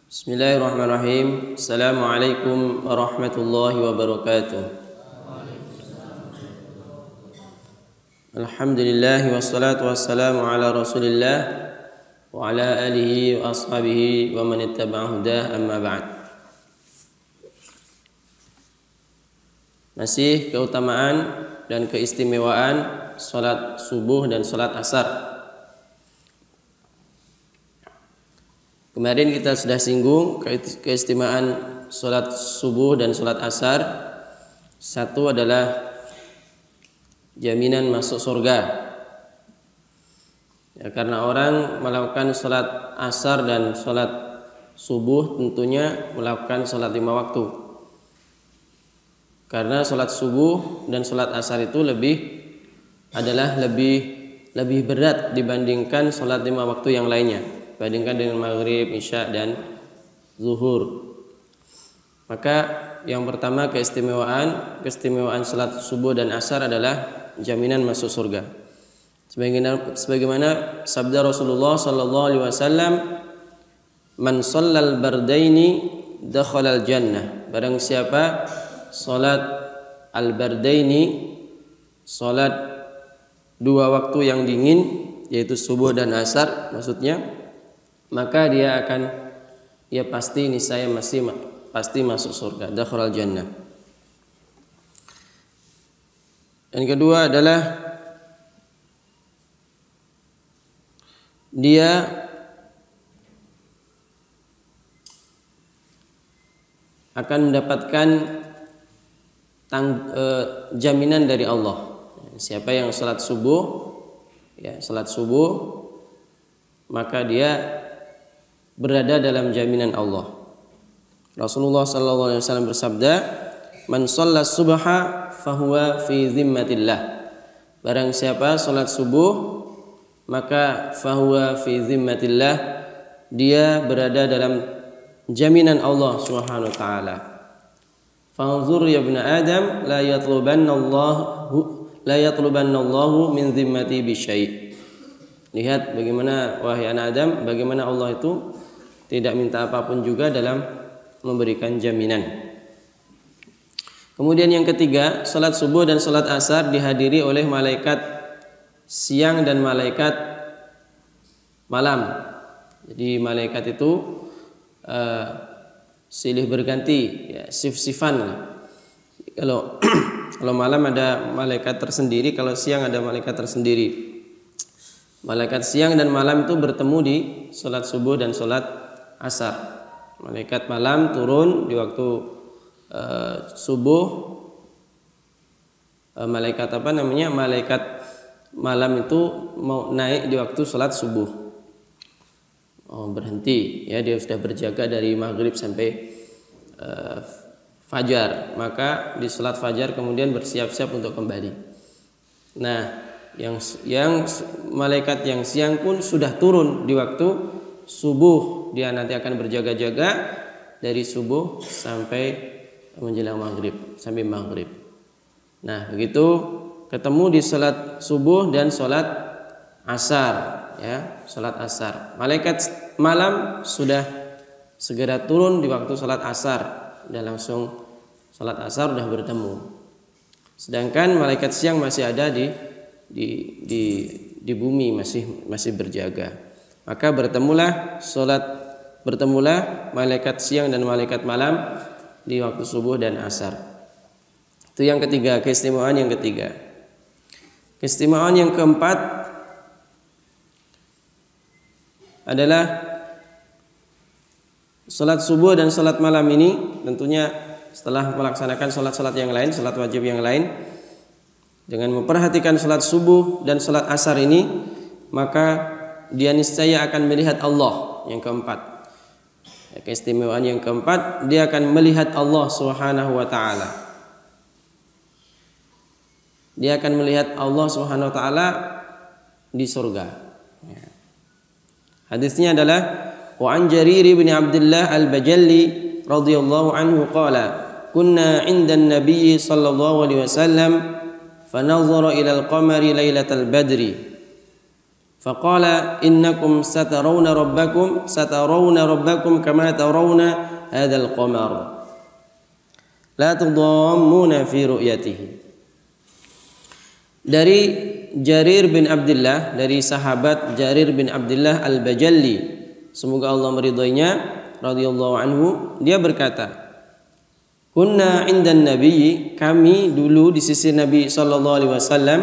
Bismillahirrahmanirrahim. Assalamualaikum warahmatullahi wabarakatuh. Alhamdulillah wassalatu wassalamu ala Rasulillah wa ala alihi wa ashabihi wa man ittaba'a hudah, amma ba'd. Masih keutamaan dan keistimewaan salat subuh dan salat asar. Kemarin kita sudah singgung keistimewaan sholat subuh dan sholat asar. Satu adalah jaminan masuk surga. Ya, karena orang melakukan sholat asar dan sholat subuh tentunya melakukan sholat 5 waktu. Karena sholat subuh dan sholat asar itu lebih berat dibandingkan sholat 5 waktu yang lainnya. Bandingkan dengan maghrib, isya dan zuhur. Maka yang pertama keistimewaan salat subuh dan asar adalah jaminan masuk surga. Sebagaimana sabda Rasulullah sallallahu alaihi wasallam, "Man shallal bardaini dakhalal jannah." Barang siapa salat al-bardaini, salat 2 waktu yang dingin, yaitu subuh dan asar maksudnya, maka dia pasti masuk surga, dakhalal jannah. Yang kedua adalah dia akan mendapatkan jaminan dari Allah. Siapa yang salat subuh, maka dia berada dalam jaminan Allah. Rasulullah sallallahu alaihi wasallam bersabda, "Man shalla subha fahuwa fi zimmatillah." Barang siapa salat subuh, maka fahuwa fi zimmatillah, dia berada dalam jaminan Allah Subhanahu wa taala. Fanzur ya ibn Adam la yatlubanna Allahu min zimmati bi syai'. Lihat bagaimana wahai anak Adam, bagaimana Allah itu tidak minta apapun juga dalam memberikan jaminan. Kemudian yang ketiga, salat subuh dan salat asar dihadiri oleh malaikat siang dan malaikat malam. Jadi malaikat itu silih berganti, ya, shift-shiftan. Kalau malam ada malaikat tersendiri, kalau siang ada malaikat tersendiri. Malaikat siang dan malam itu bertemu di salat subuh dan salat asar. Malaikat malam turun di waktu subuh. Malaikat malam itu mau naik di waktu salat subuh. Berhenti, ya, dia sudah berjaga dari maghrib sampai fajar. Maka di salat fajar kemudian bersiap-siap untuk kembali. Nah, yang malaikat yang siang pun sudah turun di waktu subuh. Dia nanti akan berjaga-jaga dari subuh sampai menjelang maghrib, sampai maghrib. Nah, begitu ketemu di salat subuh dan salat asar, ya, salat asar. Malaikat malam sudah segera turun di waktu salat asar dan langsung salat asar sudah bertemu. Sedangkan malaikat siang masih ada di bumi, masih berjaga. Maka bertemulah malaikat siang dan malaikat malam di waktu subuh dan asar. Itu yang ketiga, keistimewaan yang ketiga. Keistimewaan yang keempat adalah salat subuh dan salat malam ini tentunya setelah melaksanakan salat-salat yang lain, salat wajib yang lain, dengan memperhatikan salat subuh dan salat asar ini, maka dia niscaya akan melihat Allah. Yang keempat, keistimewaan yang keempat, dia akan melihat Allah Subhanahu wa taala. Dia akan melihat Allah Subhanahu wa taala di surga. Hadisnya adalah wa an Jarir bin Abdullah al-Bajalli radhiyallahu anhu qala kunna 'inda an-nabiy sallallahu alaihi wasallam fa nazara ila al-qamari lailatal badri Faqala innakum satarawna rabbakum kama tarawna hadzal qamar. La tudammuna fi ru'yatihi. Dari Jarir bin Abdullah, dari sahabat Jarir bin Abdullah Al-Bajalli, semoga Allah meridhoinya, radhiyallahu anhu, dia berkata, kunna indan nabiyyi, kami dulu di sisi Nabi sallallahu alaihi wasallam,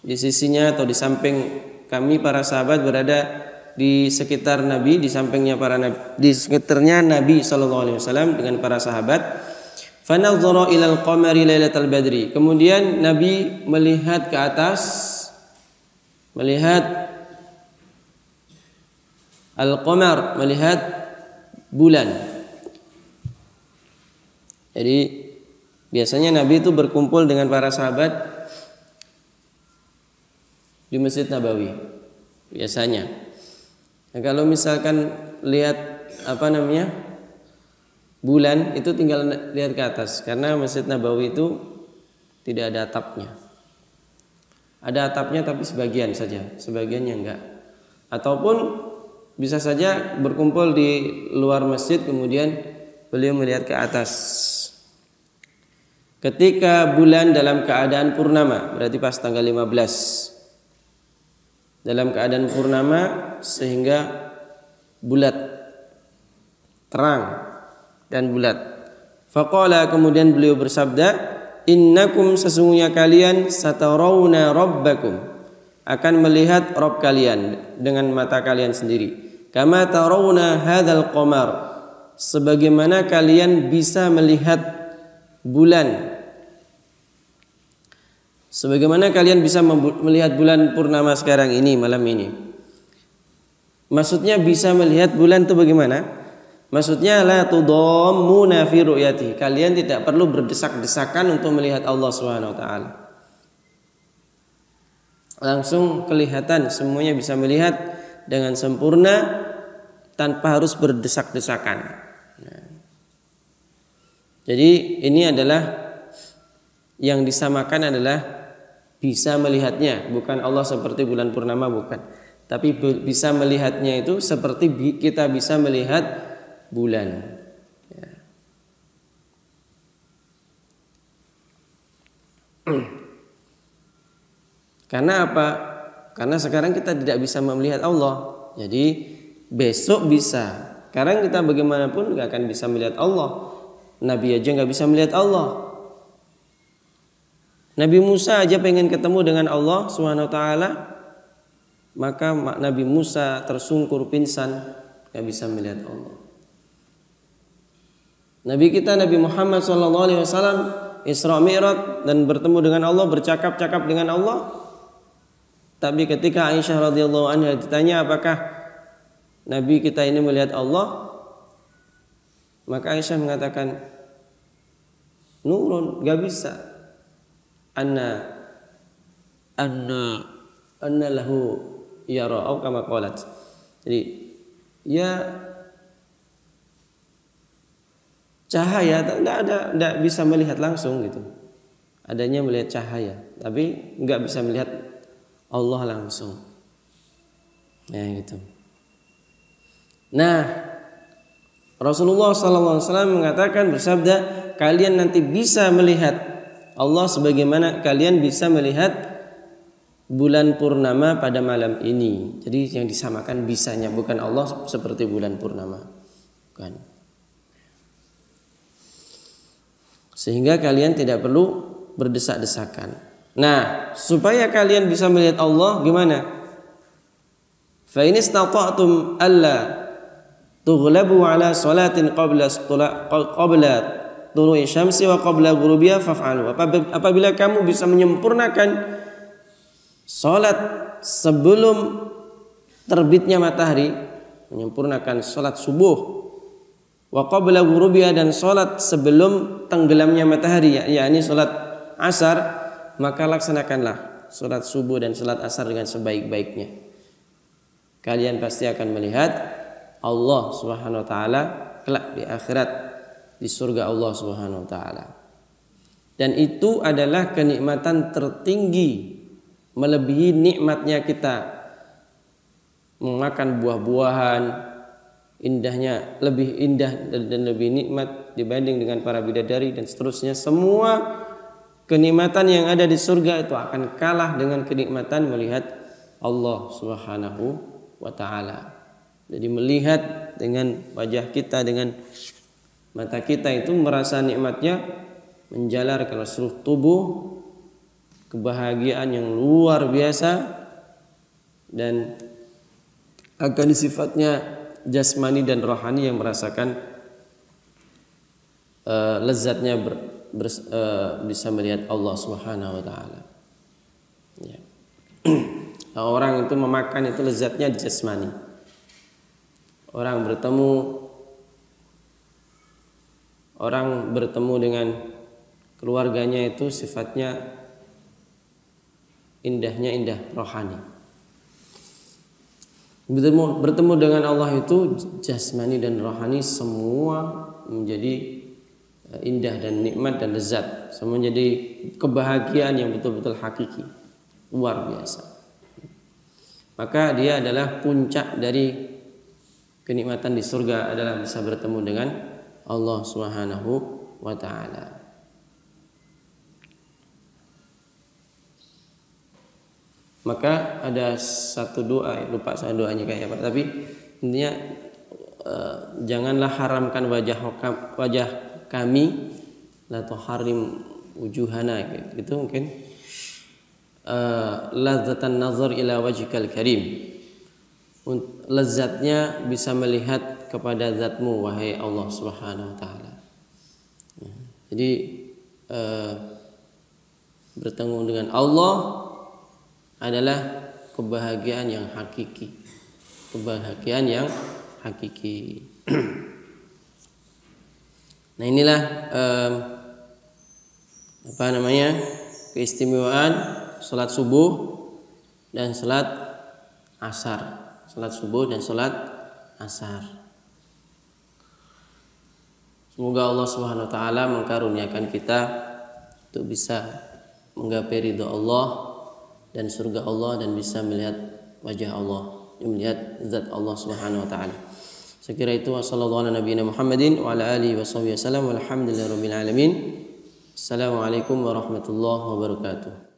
di sisinya atau di samping kami para sahabat berada di sekitar Nabi, di sampingnya para nabi, di sekitarnya Nabi sallallahu alaihi wasallam dengan para sahabat. Fanadhara ilal qamari lailatal badri. Kemudian Nabi melihat ke atas, melihat al-qamar, melihat bulan. Jadi biasanya Nabi itu berkumpul dengan para sahabat di Masjid Nabawi biasanya. Nah, kalau misalkan lihat bulan itu tinggal lihat ke atas, karena Masjid Nabawi itu tidak ada atapnya. Ada atapnya tapi sebagian saja, sebagiannya enggak. Ataupun bisa saja berkumpul di luar masjid kemudian beliau melihat ke atas. Ketika bulan dalam keadaan purnama, berarti pas tanggal 15. Dalam keadaan purnama sehingga bulat, terang dan bulat. Faqala, kemudian beliau bersabda, innakum, sesungguhnya kalian, satarawna rabbakum, akan melihat Rabb kalian dengan mata kalian sendiri. Kama tarawna hadzal qamar, sebagaimana kalian bisa melihat bulan. Sebagaimana kalian bisa melihat bulan purnama sekarang ini, malam ini. Maksudnya bisa melihat bulan itu bagaimana? Maksudnya la tudammuna fi ru'yatihi, kalian tidak perlu berdesak-desakan untuk melihat Allah Subhanahu wa taala. Langsung kelihatan, semuanya bisa melihat dengan sempurna tanpa harus berdesak-desakan. Nah, jadi ini adalah yang disamakan adalah bisa melihatnya, bukan Allah seperti bulan purnama, bukan. Tapi bisa melihatnya itu seperti kita bisa melihat bulan. Ya. Karena apa? Karena sekarang kita tidak bisa melihat Allah. Jadi besok bisa. Sekarang kita bagaimanapun nggak akan bisa melihat Allah. Nabi aja nggak bisa melihat Allah. Nabi Musa aja pengen ketemu dengan Allah Subhanahu wa taala, maka Nabi Musa tersungkur pingsan, nggak bisa melihat Allah. Nabi kita Nabi Muhammad SAW Isra Mi'raj dan bertemu dengan Allah, bercakap-cakap dengan Allah. Tapi ketika Aisyah radhiyallahu anha ditanya apakah Nabi kita ini melihat Allah, maka Aisyah mengatakan, nurun, gak bisa. Anna lahu yara, atau kama qalat. Jadi ya cahaya, tidak bisa melihat langsung gitu. Adanya melihat cahaya, tapi nggak bisa melihat Allah langsung. Ya gitu. Nah, Rasulullah SAW mengatakan, bersabda, kalian nanti bisa melihat Allah sebagaimana kalian bisa melihat bulan purnama pada malam ini. Jadi yang disamakan bisanya, bukan Allah seperti bulan purnama, bukan. Sehingga kalian tidak perlu berdesak-desakan. Nah, supaya kalian bisa melihat Allah gimana? Fa in istata'tum alla tughlabu ala salatin qabla tulu'i syamsi wa qabla ghurubiha faf'alu. Apabila kamu bisa menyempurnakan salat sebelum terbitnya matahari, menyempurnakan salat subuh, wa qabla ghurubiha, dan salat sebelum tenggelamnya matahari, yakni salat asar, maka laksanakanlah salat subuh dan salat asar dengan sebaik-baiknya. Kalian pasti akan melihat Allah Subhanahu wa taala kelak di akhirat, di surga Allah Subhanahu wa taala. Dan itu adalah kenikmatan tertinggi, melebihi nikmatnya kita memakan buah-buahan, indahnya lebih indah dan lebih nikmat dibanding dengan para bidadari dan seterusnya. Semua kenikmatan yang ada di surga itu akan kalah dengan kenikmatan melihat Allah Subhanahu wa taala. Jadi melihat dengan wajah kita, dengan mata kita itu merasa nikmatnya menjalar ke seluruh tubuh, kebahagiaan yang luar biasa, dan akan sifatnya jasmani dan rohani yang merasakan lezatnya bisa melihat Allah Subhanahu wa taala. Ya. Orang itu memakan itu lezatnya jasmani. Orang bertemu dengan keluarganya itu sifatnya indahnya indah rohani. Bertemu dengan Allah itu jasmani dan rohani semua menjadi indah dan nikmat dan lezat, semua menjadi kebahagiaan yang betul-betul hakiki, luar biasa. Maka dia adalah puncak dari kenikmatan di surga adalah bisa bertemu dengan Allah Subhanahu wa taala. Maka ada satu doa, lupa saya doanya kayak apa, tapi intinya janganlah haramkan wajah kami, la tuharrim wujuhana, gitu mungkin. Ladzatan nazar ila wajhikal karim, lezatnya bisa melihat kepada zatmu wahai Allah Subhanahu wa taala. Jadi bertemu dengan Allah adalah kebahagiaan yang hakiki. Kebahagiaan yang hakiki. Nah, inilah keistimewaan salat subuh dan salat asar. Salat subuh dan salat asar. Semoga Allah Subhanahu wa taala mengkaruniakan kita untuk bisa menggapai ridha Allah dan surga Allah dan bisa melihat wajah Allah, melihat zat Allah Subhanahu wa taala. Sekira itu sallallahu ala nabiyina Muhammadin wa ala alihi washabihi wasallam walhamdulillahirabbil alamin. Assalamualaikum warahmatullahi wabarakatuh.